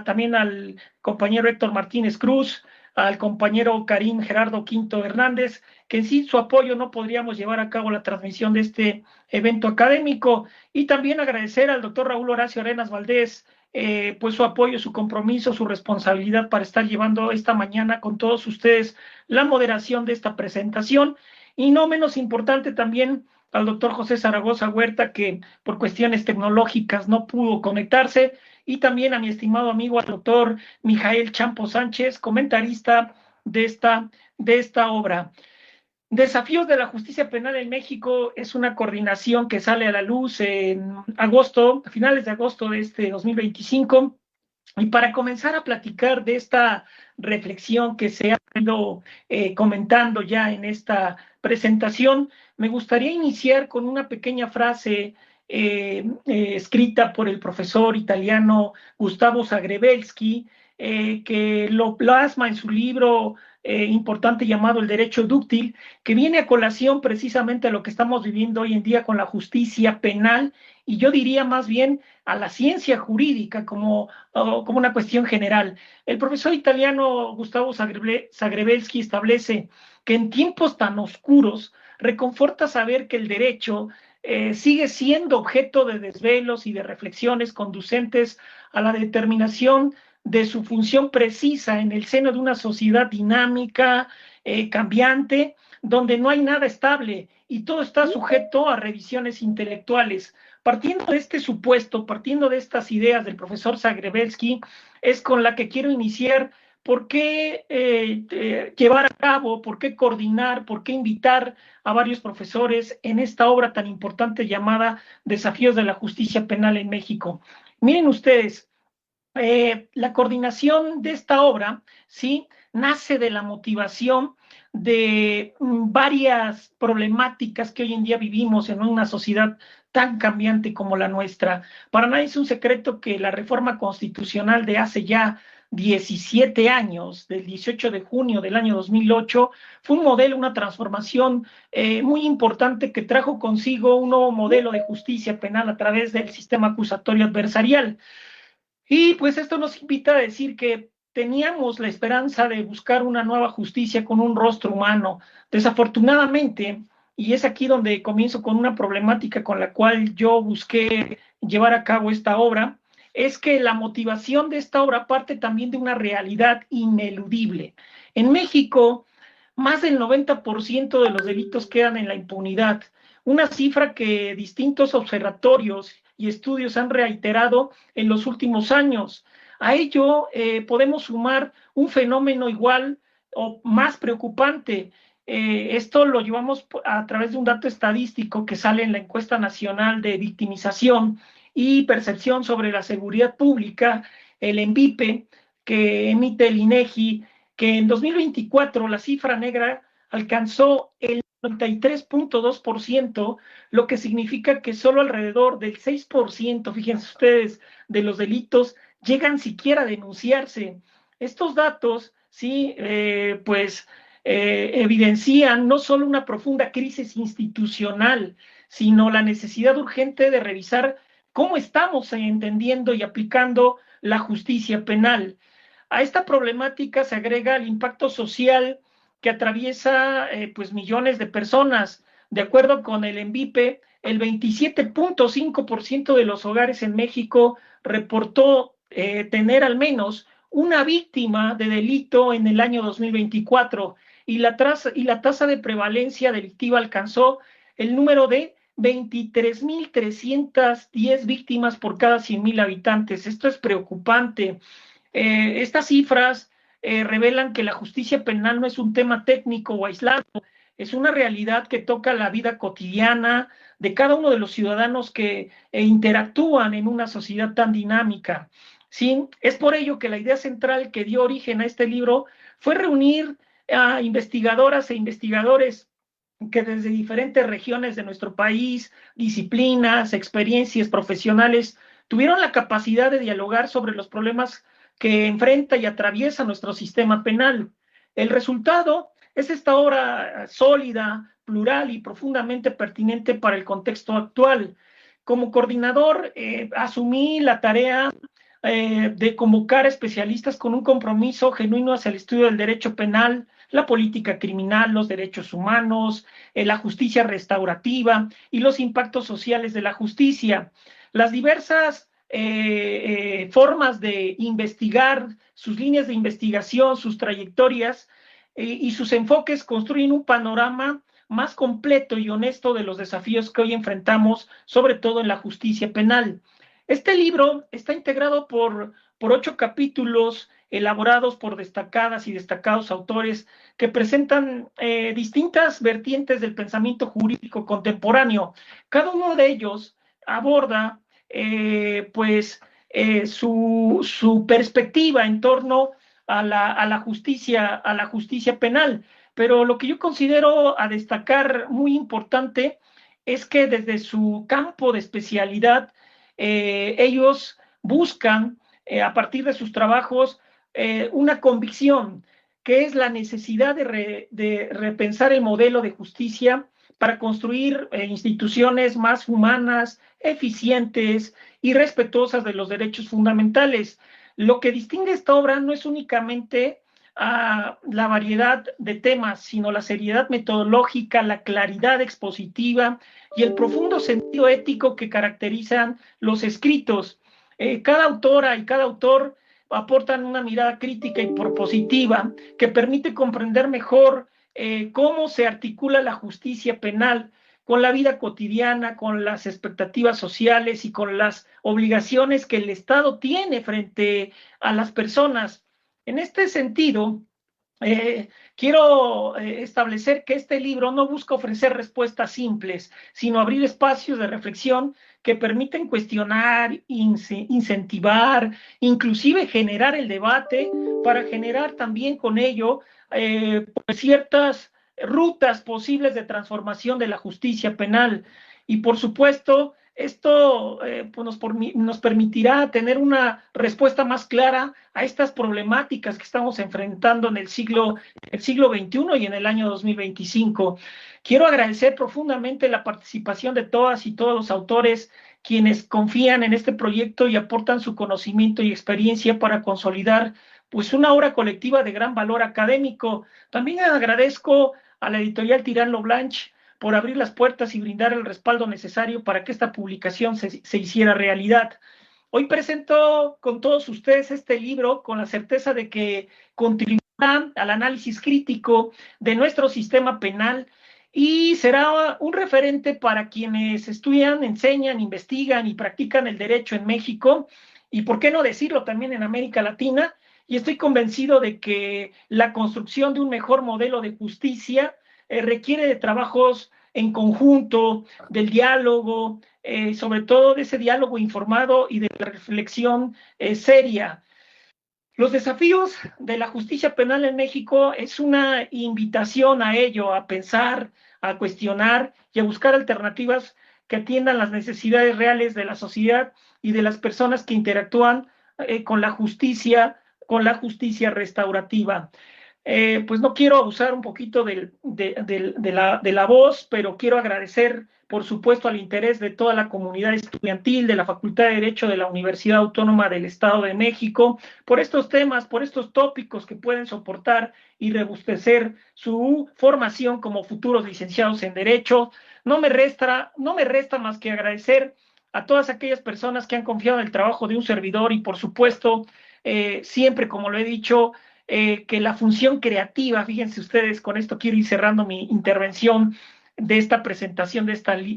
también al compañero Héctor Martínez Cruz, al compañero Karim Gerardo Quinto Hernández, que sin su apoyo no podríamos llevar a cabo la transmisión de este evento académico. Y también agradecer al doctor Raúl Horacio Arenas Valdés, pues su apoyo, su compromiso, su responsabilidad para estar llevando esta mañana con todos ustedes la moderación de esta presentación. Y no menos importante también al doctor José Zaragoza Huerta, que por cuestiones tecnológicas no pudo conectarse, y también a mi estimado amigo, al doctor Mijael Champo Sánchez, comentarista de esta obra. Desafíos de la Justicia Penal en México es una coordinación que sale a la luz en agosto, a finales de agosto de este 2025, y para comenzar a platicar de esta reflexión que se ha ido comentando ya en presentación, me gustaría iniciar con una pequeña frase escrita por el profesor italiano Gustavo Zagrebelsky, que lo plasma en su libro importante llamado El Derecho Dúctil, que viene a colación precisamente a lo que estamos viviendo hoy en día con la justicia penal, y yo diría más bien a la ciencia jurídica como una cuestión general. El profesor italiano Gustavo Zagrebelsky establece que en tiempos tan oscuros reconforta saber que el derecho sigue siendo objeto de desvelos y de reflexiones conducentes a la determinación de su función precisa en el seno de una sociedad dinámica, cambiante, donde no hay nada estable y todo está sujeto a revisiones intelectuales. Partiendo de este supuesto, partiendo de estas ideas del profesor Zagrebelsky, es con la que quiero iniciar. ¿Por qué llevar a cabo, por qué coordinar, por qué invitar a varios profesores en esta obra tan importante llamada Desafíos de la Justicia Penal en México? Miren ustedes, la coordinación de esta obra, ¿sí?, nace de la motivación de varias problemáticas que hoy en día vivimos en una sociedad tan cambiante como la nuestra. Para nadie es un secreto que la reforma constitucional de hace ya 17 años, del 18 de junio del año 2008, fue un modelo, una transformación muy importante que trajo consigo un nuevo modelo de justicia penal a través del sistema acusatorio adversarial. Y pues esto nos invita a decir que teníamos la esperanza de buscar una nueva justicia con un rostro humano. Desafortunadamente, y es aquí donde comienzo con una problemática con la cual yo busqué llevar a cabo esta obra, es que la motivación de esta obra parte también de una realidad ineludible. En México, más del 90% de los delitos quedan en la impunidad, una cifra que distintos observatorios y estudios han reiterado en los últimos años. A ello podemos sumar un fenómeno igual o más preocupante. Esto lo llevamos a través de un dato estadístico que sale en la encuesta nacional de victimización y percepción sobre la seguridad pública, el ENVIPE, que emite el INEGI, que en 2024 la cifra negra alcanzó el 93.2%, lo que significa que solo alrededor del 6%, fíjense ustedes, de los delitos llegan siquiera a denunciarse. Estos datos, sí, pues evidencian no solo una profunda crisis institucional, sino la necesidad urgente de revisar cómo estamos entendiendo y aplicando la justicia penal. A esta problemática se agrega el impacto social que atraviesa pues millones de personas. De acuerdo con el ENVIPE, el 27.5% de los hogares en México reportó tener al menos una víctima de delito en el año 2024 y la tasa de prevalencia delictiva alcanzó el número de 23.310 víctimas por cada 100,000 habitantes. Esto es preocupante. Estas cifras revelan que la justicia penal no es un tema técnico o aislado, es una realidad que toca la vida cotidiana de cada uno de los ciudadanos que interactúan en una sociedad tan dinámica. ¿Sí? Es por ello que la idea central que dio origen a este libro fue reunir a investigadoras e investigadores que desde diferentes regiones de nuestro país, disciplinas, experiencias profesionales, tuvieron la capacidad de dialogar sobre los problemas que enfrenta y atraviesa nuestro sistema penal. El resultado es esta obra sólida, plural y profundamente pertinente para el contexto actual. Como coordinador, asumí la tarea de convocar especialistas con un compromiso genuino hacia el estudio del derecho penal, la política criminal, los derechos humanos, la justicia restaurativa y los impactos sociales de la justicia. Las diversas formas de investigar, sus líneas de investigación, sus trayectorias y sus enfoques construyen un panorama más completo y honesto de los desafíos que hoy enfrentamos, sobre todo en la justicia penal. Este libro está integrado por 8 capítulos elaborados por destacadas y destacados autores que presentan distintas vertientes del pensamiento jurídico contemporáneo. Cada uno de ellos aborda su perspectiva en torno a la justicia penal. Pero lo que yo considero a destacar muy importante es que desde su campo de especialidad, ellos buscan, a partir de sus trabajos, una convicción, que es la necesidad de repensar el modelo de justicia para construir instituciones más humanas, eficientes y respetuosas de los derechos fundamentales. Lo que distingue esta obra no es únicamente la variedad de temas, sino la seriedad metodológica, la claridad expositiva y el profundo sentido ético que caracterizan los escritos. Cada autora y cada autor aportan una mirada crítica y propositiva que permite comprender mejor cómo se articula la justicia penal con la vida cotidiana, con las expectativas sociales y con las obligaciones que el Estado tiene frente a las personas. En este sentido, quiero establecer que este libro no busca ofrecer respuestas simples, sino abrir espacios de reflexión que permiten cuestionar, incentivar, inclusive generar el debate para generar también con ello pues ciertas rutas posibles de transformación de la justicia penal. Y por supuesto, esto pues nos permitirá tener una respuesta más clara a estas problemáticas que estamos enfrentando en el siglo XXI y en el año 2025. Quiero agradecer profundamente la participación de todas y todos los autores quienes confían en este proyecto y aportan su conocimiento y experiencia para consolidar pues una obra colectiva de gran valor académico. También agradezco a la editorial Tirán Lo Blanche por abrir las puertas y brindar el respaldo necesario para que esta publicación se hiciera realidad. Hoy presento con todos ustedes este libro con la certeza de que contribuirá al análisis crítico de nuestro sistema penal y será un referente para quienes estudian, enseñan, investigan y practican el derecho en México y por qué no decirlo también en América Latina, y estoy convencido de que la construcción de un mejor modelo de justicia requiere de trabajos en conjunto, del diálogo, sobre todo de ese diálogo informado y de la reflexión seria. Los desafíos de la justicia penal en México es una invitación a ello, a pensar, a cuestionar y a buscar alternativas que atiendan las necesidades reales de la sociedad y de las personas que interactúan con la justicia restaurativa. Pues no quiero abusar un poquito de la voz, pero quiero agradecer, por supuesto, al interés de toda la comunidad estudiantil de la Facultad de Derecho de la Universidad Autónoma del Estado de México por estos temas, por estos tópicos que pueden soportar y robustecer su formación como futuros licenciados en Derecho. No me resta más que agradecer a todas aquellas personas que han confiado en el trabajo de un servidor y, por supuesto, siempre, como lo he dicho, que la función creativa, fíjense ustedes, con esto quiero ir cerrando mi intervención de esta presentación de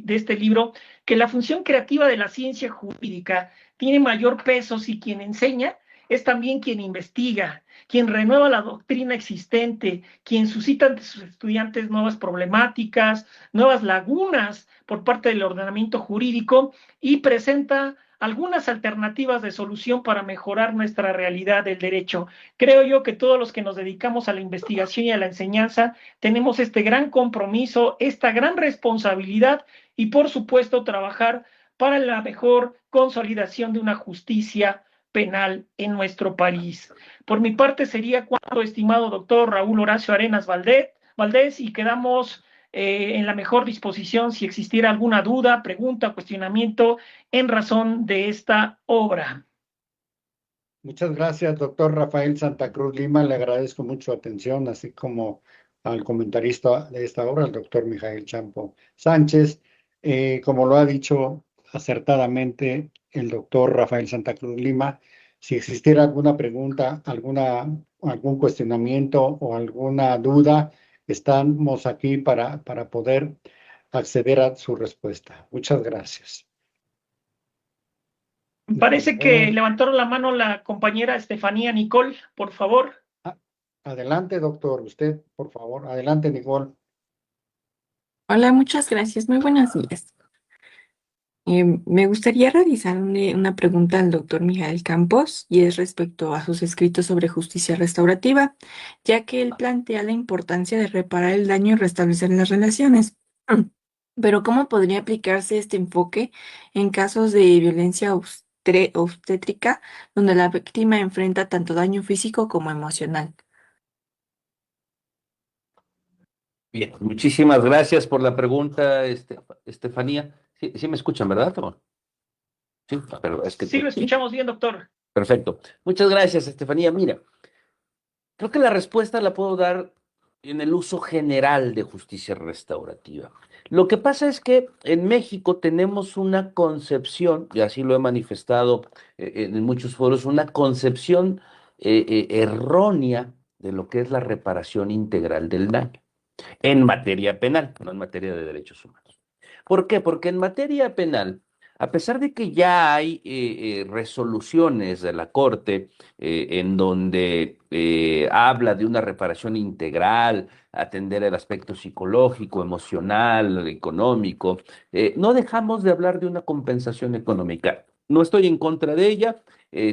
este libro, que la función creativa de la ciencia jurídica tiene mayor peso si quien enseña es también quien investiga, quien renueva la doctrina existente, quien suscita ante sus estudiantes nuevas problemáticas, nuevas lagunas por parte del ordenamiento jurídico y presenta algunas alternativas de solución para mejorar nuestra realidad del derecho. Creo yo que todos los que nos dedicamos a la investigación y a la enseñanza tenemos este gran compromiso, esta gran responsabilidad y, por supuesto, trabajar para la mejor consolidación de una justicia penal en nuestro país. Por mi parte sería cuanto, estimado doctor Raúl Horacio Arenas Valdés, y quedamos en la mejor disposición si existiera alguna duda, pregunta, cuestionamiento en razón de esta obra. Muchas gracias, doctor Rafael Santa Cruz Lima. Le agradezco mucho su atención, así como al comentarista de esta obra, el doctor Mijael Champo Sánchez. Como lo ha dicho acertadamente el doctor Rafael Santa Cruz Lima, si existiera alguna pregunta, algún cuestionamiento o alguna duda, estamos aquí para poder acceder a su respuesta. Muchas gracias. Parece que levantaron la mano la compañera Estefanía Nicole, por favor. Adelante, doctor. Usted, por favor. Adelante, Nicole. Hola, muchas gracias. Muy buenos días. Me gustaría realizarle una pregunta al doctor Mijael Campos y es respecto a sus escritos sobre justicia restaurativa, ya que él plantea la importancia de reparar el daño y restablecer las relaciones. Pero ¿cómo podría aplicarse este enfoque en casos de violencia obstétrica donde la víctima enfrenta tanto daño físico como emocional? Bien, muchísimas gracias por la pregunta, Estefanía. Sí me escuchan, ¿verdad? Sí, pero es que Sí, lo escuchamos bien, doctor. Perfecto. Muchas gracias, Estefanía. Mira, creo que la respuesta la puedo dar en el uso general de justicia restaurativa. Lo que pasa es que en México tenemos una concepción, y así lo he manifestado en muchos foros, una concepción errónea de lo que es la reparación integral del daño en materia penal, no en materia de derechos humanos. ¿Por qué? Porque en materia penal, a pesar de que ya hay resoluciones de la Corte en donde habla de una reparación integral, atender el aspecto psicológico, emocional, económico, no dejamos de hablar de una compensación económica. No estoy en contra de ella,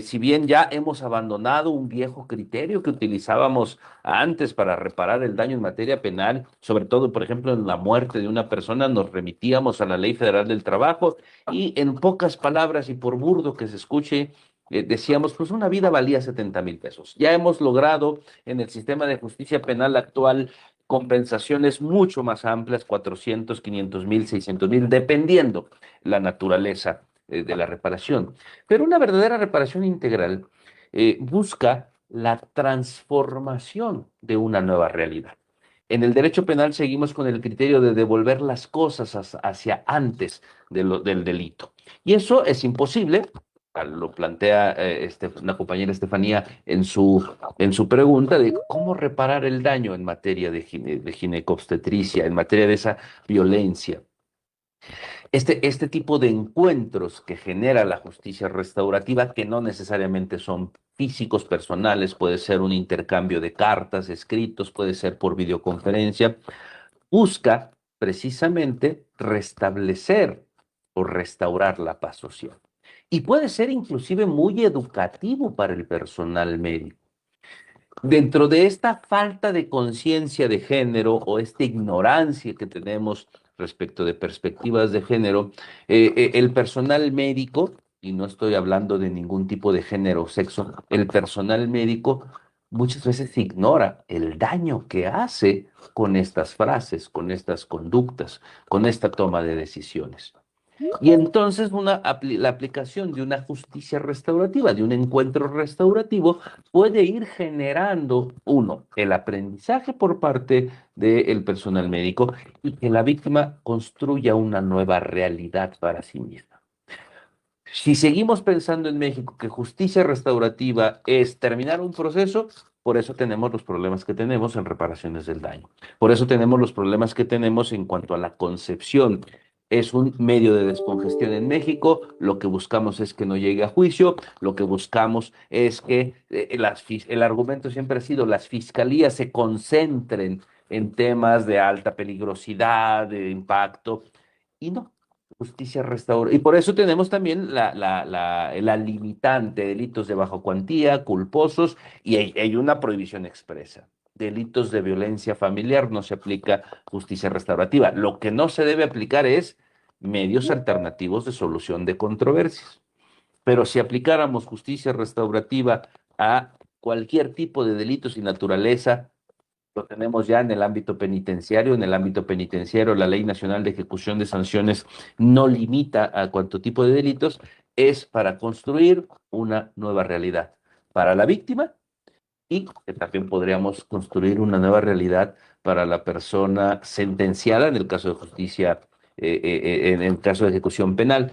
si bien ya hemos abandonado un viejo criterio que utilizábamos antes para reparar el daño en materia penal, sobre todo, por ejemplo, en la muerte de una persona, nos remitíamos a la Ley Federal del Trabajo y en pocas palabras y por burdo que se escuche, decíamos, pues una vida valía 70,000 pesos. Ya hemos logrado en el sistema de justicia penal actual compensaciones mucho más amplias, 400, 500,000, 600,000, dependiendo la naturaleza de la reparación. Pero una verdadera reparación integral busca la transformación de una nueva realidad. En el derecho penal seguimos con el criterio de devolver las cosas hacia antes del delito. Y eso es imposible, lo plantea una compañera Estefanía en su pregunta de cómo reparar el daño en materia de ginecobstetricia, en materia de esa violencia. Este tipo de encuentros que genera la justicia restaurativa, que no necesariamente son físicos, personales, puede ser un intercambio de cartas, escritos, puede ser por videoconferencia, busca precisamente restablecer o restaurar la paz social. Y puede ser inclusive muy educativo para el personal médico. Dentro de esta falta de conciencia de género o esta ignorancia que tenemos respecto de perspectivas de género, el personal médico, y no estoy hablando de ningún tipo de género o sexo, el personal médico muchas veces ignora el daño que hace con estas frases, con estas conductas, con esta toma de decisiones. Y entonces la aplicación de una justicia restaurativa, de un encuentro restaurativo, puede ir generando, uno, el aprendizaje por parte del personal médico y que la víctima construya una nueva realidad para sí misma. Si seguimos pensando en México que justicia restaurativa es terminar un proceso, por eso tenemos los problemas que tenemos en reparaciones del daño. Por eso tenemos los problemas que tenemos en cuanto a la concepción. Es un medio de descongestión en México, lo que buscamos es que no llegue a juicio, lo que buscamos es que el argumento siempre ha sido las fiscalías se concentren en temas de alta peligrosidad, de impacto, y no. Justicia restaura. Y por eso tenemos también la limitante, delitos de baja cuantía, culposos, y hay una prohibición expresa. Delitos de violencia familiar no se aplica justicia restaurativa. Lo que no se debe aplicar es medios alternativos de solución de controversias. Pero si aplicáramos justicia restaurativa a cualquier tipo de delitos y naturaleza, lo tenemos ya en el ámbito penitenciario. En el ámbito penitenciario, la Ley Nacional de Ejecución de Sanciones no limita a cuánto tipo de delitos, es para construir una nueva realidad para la víctima y que también podríamos construir una nueva realidad para la persona sentenciada en el caso de justicia, en el caso de ejecución penal,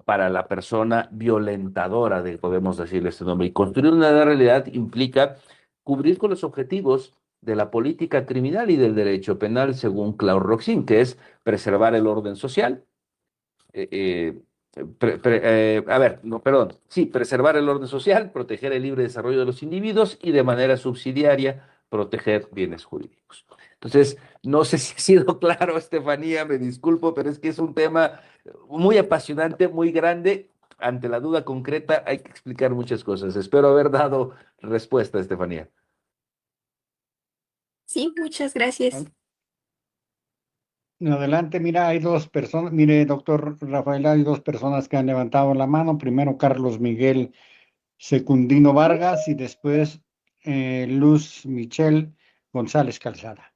para la persona violentadora, podemos decirle este nombre. Y construir una nueva realidad implica cubrir con los objetivos de la política criminal y del derecho penal, según Claude Roxin, que es preservar el orden social. A ver, no, perdón, sí, preservar el orden social, proteger el libre desarrollo de los individuos y de manera subsidiaria proteger bienes jurídicos. Entonces, no sé si ha sido claro, Estefanía, me disculpo, pero es que es un tema muy apasionante, muy grande. Ante la duda concreta hay que explicar muchas cosas. Espero haber dado respuesta, Estefanía. Sí, muchas gracias. Adelante, mira, hay dos personas, mire, doctor Rafael, hay dos personas que han levantado la mano. Primero, Carlos Miguel Secundino Vargas y después Luz Michelle González Calzada.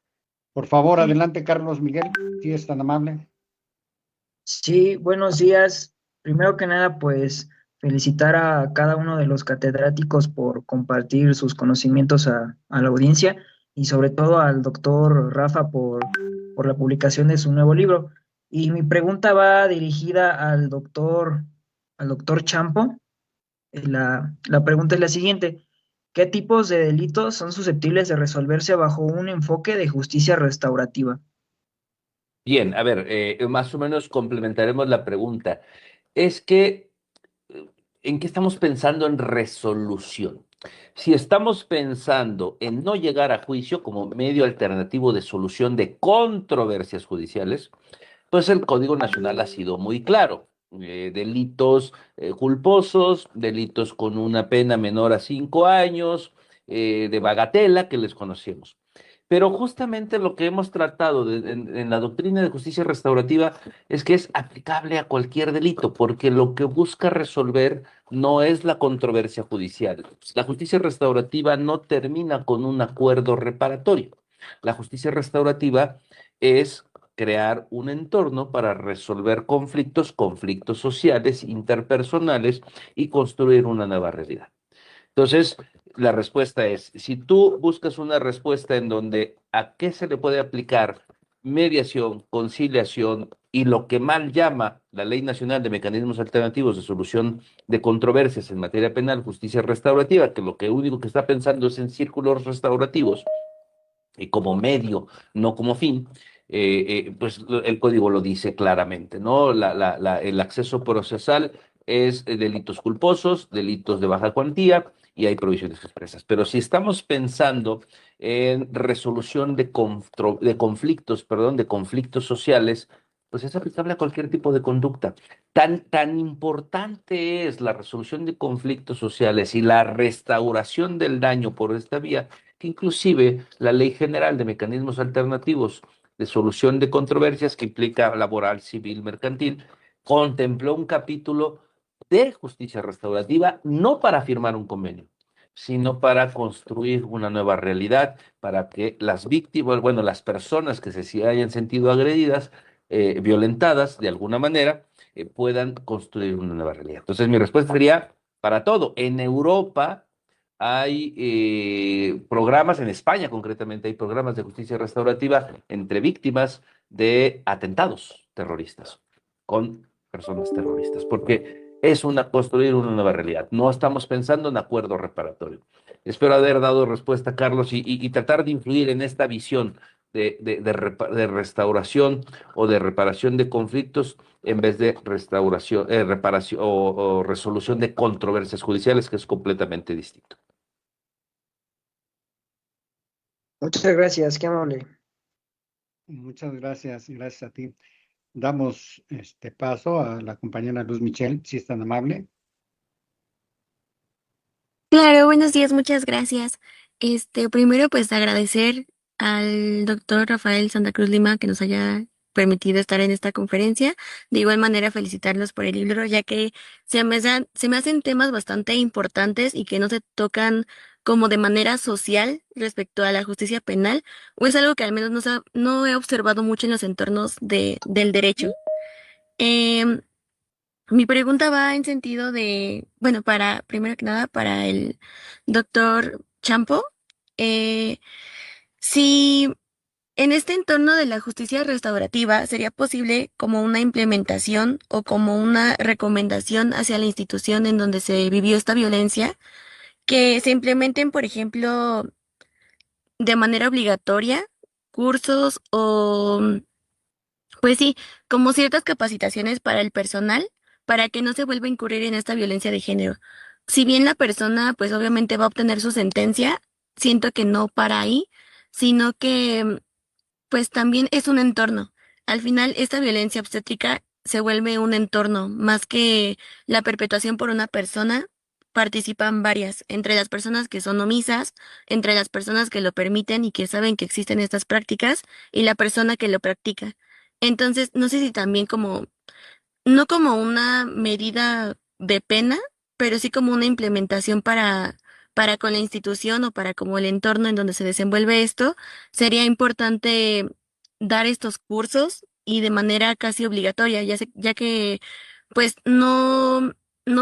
Por favor, adelante, Carlos Miguel, si es tan amable. Sí, buenos días. Primero que nada, pues felicitar a cada uno de los catedráticos por compartir sus conocimientos a la audiencia y sobre todo al doctor Rafa por la publicación de su nuevo libro. Y mi pregunta va dirigida al doctor Champo. La pregunta es la siguiente. ¿Qué tipos de delitos son susceptibles de resolverse bajo un enfoque de justicia restaurativa? Bien, a ver, más o menos complementaremos la pregunta. Es que, ¿en qué estamos pensando en resolución? Si estamos pensando en no llegar a juicio como medio alternativo de solución de controversias judiciales, pues el Código Nacional ha sido muy claro. Delitos culposos, delitos con una pena menor a 5 años, de bagatela que les conocemos. Pero justamente lo que hemos tratado en la doctrina de justicia restaurativa es que es aplicable a cualquier delito, porque lo que busca resolver no es la controversia judicial. La justicia restaurativa no termina con un acuerdo reparatorio. La justicia restaurativa es crear un entorno para resolver conflictos sociales, interpersonales y construir una nueva realidad. Entonces, la respuesta es, si tú buscas una respuesta en donde a qué se le puede aplicar mediación, conciliación y lo que mal llama la Ley Nacional de Mecanismos Alternativos de Solución de Controversias en materia penal, justicia restaurativa, que lo que único que está pensando es en círculos restaurativos y como medio, no como fin, pues el código lo dice claramente, ¿no? El acceso procesal es delitos culposos, delitos de baja cuantía y hay provisiones expresas. Pero si estamos pensando en resolución de conflictos, perdón, de conflictos sociales, pues es aplicable a cualquier tipo de conducta. Tan importante es la resolución de conflictos sociales y la restauración del daño por esta vía, que inclusive la Ley General de Mecanismos Alternativos de Solución de Controversias, que implica laboral, civil, mercantil, contempló un capítulo de justicia restaurativa, no para firmar un convenio, sino para construir una nueva realidad, para que las víctimas, bueno, las personas que se hayan sentido agredidas, violentadas de alguna manera, puedan construir una nueva realidad. Entonces, mi respuesta sería para todo. En Europa hay programas, en España concretamente, hay programas de justicia restaurativa entre víctimas de atentados terroristas con personas terroristas, porque es construir una nueva realidad. No estamos pensando en acuerdo reparatorio. Espero haber dado respuesta, Carlos, y tratar de influir en esta visión de restauración o de reparación de conflictos en vez de restauración, reparación o resolución de controversias judiciales, que es completamente distinto. Muchas gracias, qué amable. Muchas gracias, gracias a ti. Damos paso a la compañera Luz Michel, si es tan amable. Claro, buenos días, muchas gracias. Primero, pues agradecer al doctor Rafael Santa Cruz Lima que nos haya permitido estar en esta conferencia. De igual manera, felicitarlos por el libro, ya que se me hacen temas bastante importantes y que no se tocan como de manera social respecto a la justicia penal, o es algo que al menos no he observado mucho en los entornos del derecho. Em, Mi pregunta va en sentido de, bueno, primero que nada, para el doctor Champo, eh, si en este entorno de la justicia restaurativa sería posible como una implementación o como una recomendación hacia la institución en donde se vivió esta violencia, que se implementen, por ejemplo, de manera obligatoria, cursos o pues sí, como ciertas capacitaciones para el personal, para que no se vuelva a incurrir en esta violencia de género. Si bien la persona, pues obviamente va a obtener su sentencia, siento que no para ahí, sino que, pues también es un entorno. Al final, esta violencia obstétrica se vuelve un entorno, más que la perpetuación por una persona. Participan varias, entre las personas que son omisas, entre las personas que lo permiten y que saben que existen estas prácticas, y la persona que lo practica. Entonces, no sé si también como, no como una medida de pena, pero sí como una implementación para con la institución o para como el entorno en donde se desenvuelve esto, sería importante dar estos cursos y de manera casi obligatoria, ya que pues no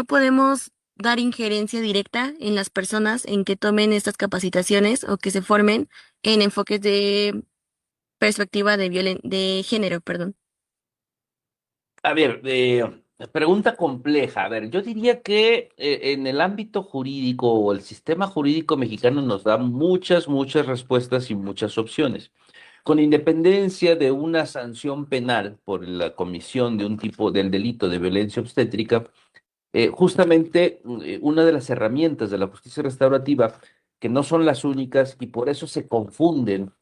podemos dar injerencia directa en las personas en que tomen estas capacitaciones o que se formen en enfoques de perspectiva de género, perdón. A ver, pregunta compleja. A ver, yo diría que en el ámbito jurídico o el sistema jurídico mexicano nos da muchas respuestas y muchas opciones. Con independencia de una sanción penal por la comisión de un tipo del delito de violencia obstétrica, justamente una de las herramientas de la justicia restaurativa, que no son las únicas y por eso se confunden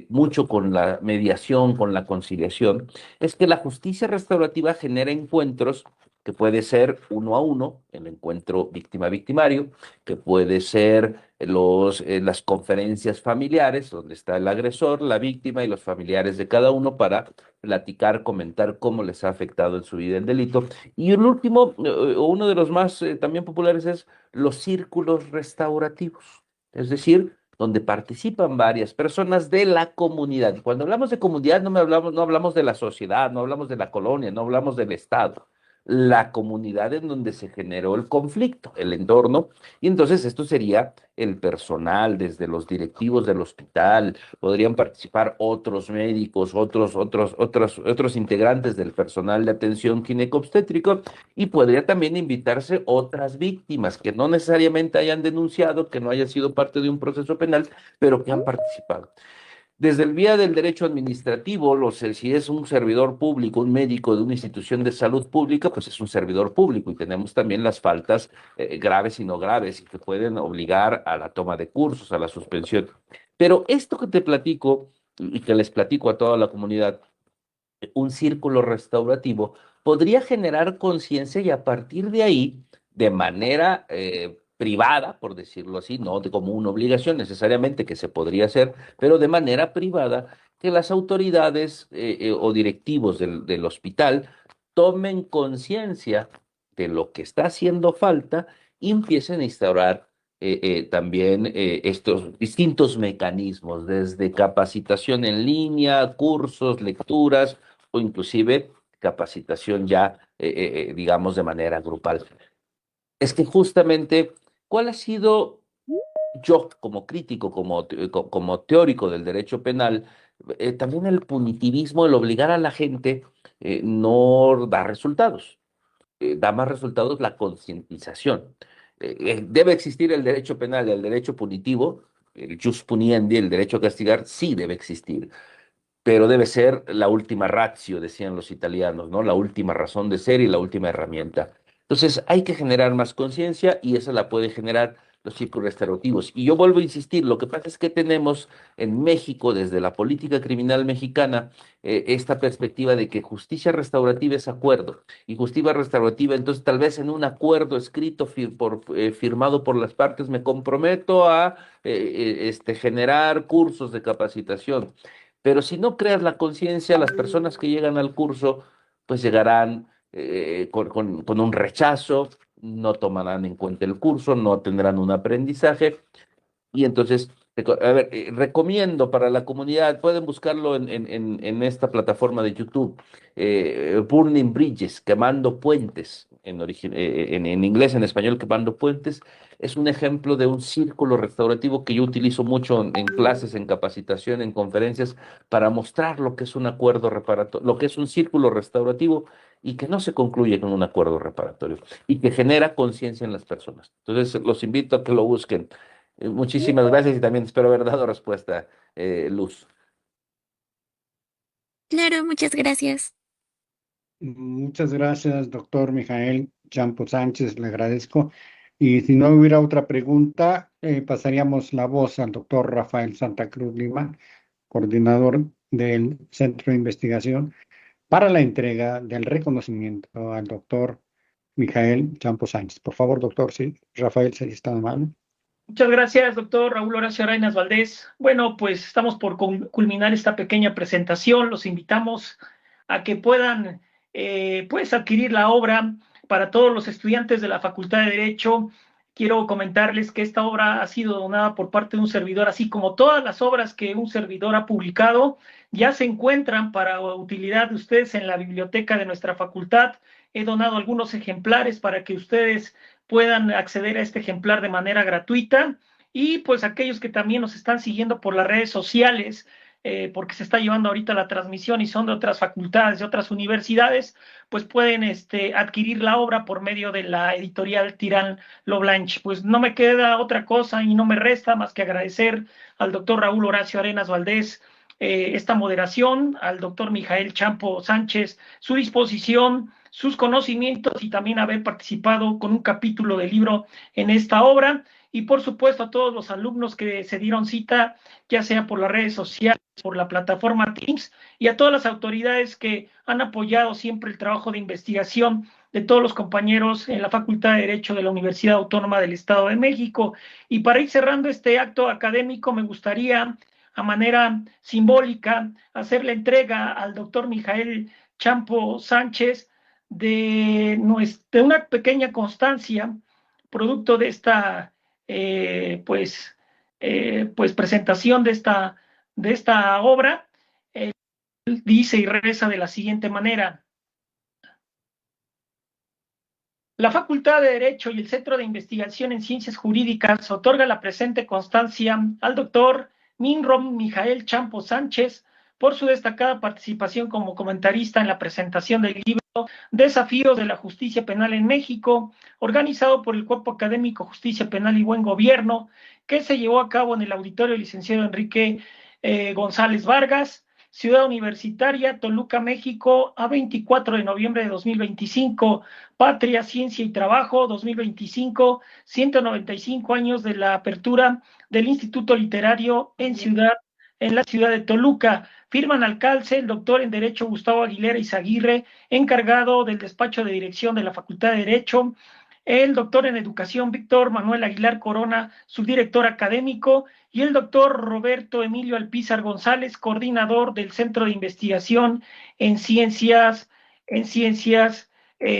mucho con la mediación, con la conciliación, es que la justicia restaurativa genera encuentros que puede ser uno a uno, el encuentro víctima-victimario, que puede ser las conferencias familiares, donde está el agresor, la víctima y los familiares de cada uno para platicar, comentar cómo les ha afectado en su vida el delito. Y el último, uno de los más también populares, es los círculos restaurativos, es decir, donde participan varias personas de la comunidad. Y cuando hablamos de comunidad, no hablamos de la sociedad, no hablamos de la colonia, no hablamos del Estado. La comunidad en donde se generó el conflicto, el entorno, y entonces esto sería el personal, desde los directivos del hospital, podrían participar otros médicos, otros integrantes del personal de atención gineco-obstétrico, y podría también invitarse otras víctimas que no necesariamente hayan denunciado, que no hayan sido parte de un proceso penal, pero que han participado. Desde el vía del derecho administrativo, si es un servidor público, un médico de una institución de salud pública, pues es un servidor público y tenemos también las faltas graves y no graves y que pueden obligar a la toma de cursos, a la suspensión. Pero esto que te platico y que les platico a toda la comunidad, un círculo restaurativo, podría generar conciencia y a partir de ahí, de manera privada, por decirlo así, no como una obligación necesariamente que se podría hacer, pero de manera privada, que las autoridades o directivos del hospital tomen conciencia de lo que está haciendo falta y empiecen a instaurar también estos distintos mecanismos, desde capacitación en línea, cursos, lecturas, o inclusive capacitación ya, digamos, de manera grupal. Es que justamente, ¿cuál ha sido yo como crítico, como teórico del derecho penal, también el punitivismo, el obligar a la gente no da resultados? Da más resultados la concientización. Debe existir el derecho penal, el derecho punitivo, el jus puniendi, el derecho a castigar, sí debe existir, pero debe ser la última ratio, decían los italianos, ¿no? La última razón de ser y la última herramienta. Entonces, hay que generar más conciencia y esa la puede generar los círculos restaurativos. Y yo vuelvo a insistir, lo que pasa es que tenemos en México, desde la política criminal mexicana, esta perspectiva de que justicia restaurativa es acuerdo. Y justicia restaurativa, entonces, tal vez en un acuerdo escrito firmado por las partes, me comprometo a generar cursos de capacitación. Pero si no creas la conciencia, las personas que llegan al curso, pues llegarán con un rechazo, no tomarán en cuenta el curso, no tendrán un aprendizaje. Y entonces, a ver, recomiendo para la comunidad, pueden buscarlo en esta plataforma de YouTube, Burning Bridges, quemando puentes, en inglés, en español, quemando puentes, es un ejemplo de un círculo restaurativo que yo utilizo mucho en clases, en capacitación, en conferencias, para mostrar lo que es un acuerdo reparatorio, lo que es un círculo restaurativo y que no se concluye con un acuerdo reparatorio y que genera conciencia en las personas. Entonces, los invito a que lo busquen. Muchísimas gracias y también espero haber dado respuesta, Luz. Claro, muchas gracias. Muchas gracias, doctor Mijael Champo Sánchez, le agradezco. Y si no hubiera otra pregunta, pasaríamos la voz al doctor Rafael Santa Cruz Lima, coordinador del Centro de Investigación, para la entrega del reconocimiento al doctor Mijael Champo Sánchez. Por favor, doctor, sí, Rafael, si está amable. Muchas gracias, doctor Raúl Horacio Arenas Valdés. Bueno, pues estamos por culminar esta pequeña presentación. Los invitamos a que puedan pues adquirir la obra para todos los estudiantes de la Facultad de Derecho. Quiero comentarles que esta obra ha sido donada por parte de un servidor, así como todas las obras que un servidor ha publicado, ya se encuentran para utilidad de ustedes en la biblioteca de nuestra facultad. He donado algunos ejemplares para que ustedes puedan acceder a este ejemplar de manera gratuita y pues aquellos que también nos están siguiendo por las redes sociales, porque se está llevando ahorita la transmisión y son de otras facultades, de otras universidades, pues pueden adquirir la obra por medio de la editorial Tirán Lo Blanche. Pues no me queda otra cosa y no me resta más que agradecer al doctor Raúl Horacio Arenas Valdés esta moderación, al doctor Mijael Champo Sánchez, su disposición, sus conocimientos y también haber participado con un capítulo del libro en esta obra. Y por supuesto a todos los alumnos que se dieron cita, ya sea por las redes sociales, por la plataforma Teams, y a todas las autoridades que han apoyado siempre el trabajo de investigación de todos los compañeros en la Facultad de Derecho de la Universidad Autónoma del Estado de México. Y para ir cerrando este acto académico, me gustaría, a manera simbólica, hacer la entrega al doctor Mijael Champo Sánchez de una pequeña constancia, producto de esta pues presentación de esta obra. Dice y reza de la siguiente manera: la Facultad de Derecho y el Centro de Investigación en Ciencias Jurídicas otorga la presente constancia al doctor Minrom Mijael Champo Sánchez por su destacada participación como comentarista en la presentación del libro Desafíos de la Justicia Penal en México, organizado por el Cuerpo Académico Justicia Penal y Buen Gobierno, que se llevó a cabo en el auditorio licenciado Enrique González Vargas. Ciudad Universitaria, Toluca, México, a 24 de noviembre de 2025. Patria, Ciencia y Trabajo, 2025, 195 años de la apertura del Instituto Literario en la ciudad de Toluca. Firman al calce el doctor en Derecho Gustavo Aguilera Izaguirre, encargado del despacho de dirección de la Facultad de Derecho. El doctor en Educación Víctor Manuel Aguilar Corona, subdirector académico, y el doctor Roberto Emilio Alpizar González, coordinador del Centro de Investigación en Ciencias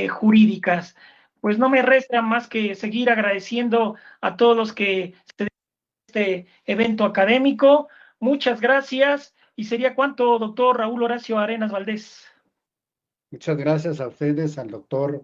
Jurídicas. Pues no me resta más que seguir agradeciendo a todos los que se dedican a este evento académico. Muchas gracias. ¿Y sería cuánto, doctor Raúl Horacio Arenas Valdés? Muchas gracias a ustedes, al doctor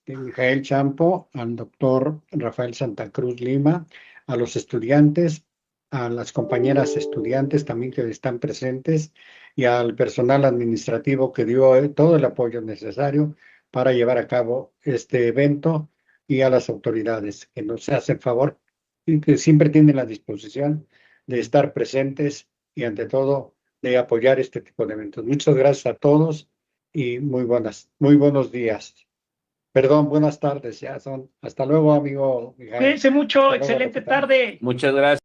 Mijael Champo, al doctor Rafael Santa Cruz Lima, a los estudiantes, a las compañeras estudiantes también que están presentes y al personal administrativo que dio todo el apoyo necesario para llevar a cabo este evento, y a las autoridades que nos hacen favor y que siempre tienen la disposición de estar presentes y ante todo de apoyar este tipo de eventos. Muchas gracias a todos y muy buenos días. Perdón, buenas tardes, ya son. Hasta luego, amigo Mijael. Cuídense mucho, Hasta luego, excelente capitán. tarde. Muchas gracias.